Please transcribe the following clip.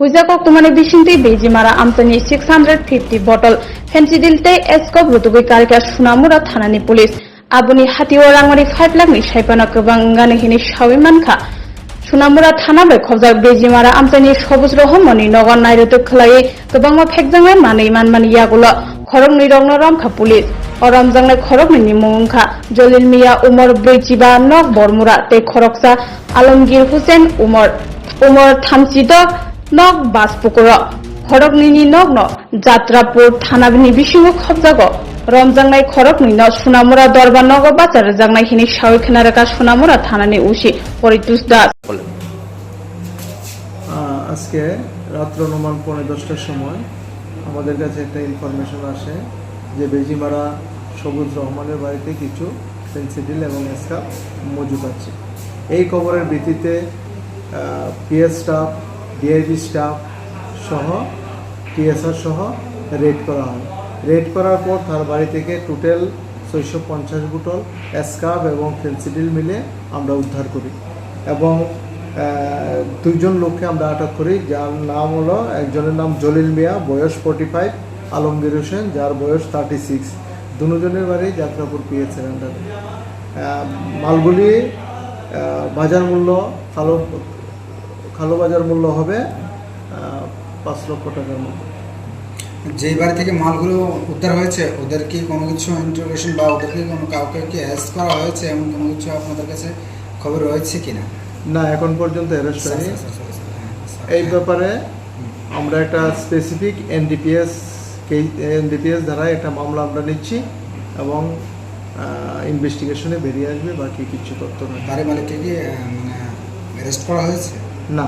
Huizakok tumani bishinti Bejimara Amtani 650 bottle fentanyl escop rutugui karika Sunamura Thanani police Abuni Hatiwarangari 5 lakh ni saipana kobang hini shawimankha Sunamura Thana bai khobjak Bejimara Amtani Sobuj Rohmani Nogon Nairutuk khlai kobangma phekjangnai manui manmani yagulo khorokni rogno ramkha police Oramjangnai khorokni ni mungkha Jolil Mia Umar Beijiba Nok Bormura tei khoroksa Alamgir Hussein Umar Thamchidok Nok Baspukuro Khorokni Nogno Jatrapur Thanabini Bisingo khobjago Romjangnai khorokni no Sunamura Dorba Nogo Bachar jangnai hini shawi khnaraka Sunamura Thanani usi Poritus Das আজকে রাত্র অনুমান 10:30টার সময় আমাদের কাছে একটা information আসে যে বেজিমারা সবুজ রহমানের বাড়িতে কিছু ফেন্সিডিল এবং স্কাপ মজুদ আছে। এই খবরের ভিত্তিতে পিএস স্টাফ, ডিআইবি স্টাফ সহ টিএসআর সহ রেড করা হয়। রেড করার পর তার বাড়ি থেকে টোটাল 650 বোতল স্কাপ এবং ফেন্সিডিল মিলে আমরা উদ্ধার করি এবং দুইজন লোককে আমরা আটক করি, যার নাম হলো একজনের নাম জলিল মিয়া, বয়স 45, আলমগীর হোসেন যার বয়স 36। দুজনের বাড়ি যাত্রাপুর পিএস সেন্টার। মালগুলি বাজার মূল্য কালো বাজার মূল্য হবে 5 লক্ষ টাকার মতো। যেই বাড়ি থেকে মালগুলো উদ্ধার হয়েছে ওদের কি কোনো কিছু ইন্টারোগেশন বা ওদেরকে কোনো কাউকে কি অ্যারেস্ট করা হয়েছে এমন কোনো কিছু আপনাদের কাছে খবর রয়েছে কিনা? না, এখন পর্যন্ত অ্যারেস্ট হয়নি। এই ব্যাপারে আমরা একটা স্পেসিফিক এনডিপিএস দ্বারা একটা মামলা আমরা নিচ্ছি এবং ইনভেস্টিগেশনে বেরিয়ে আসবে বাকি কিছু তথ্য। বাড়ি মালিককে কি মানে অ্যারেস্ট করা হয়েছে? না।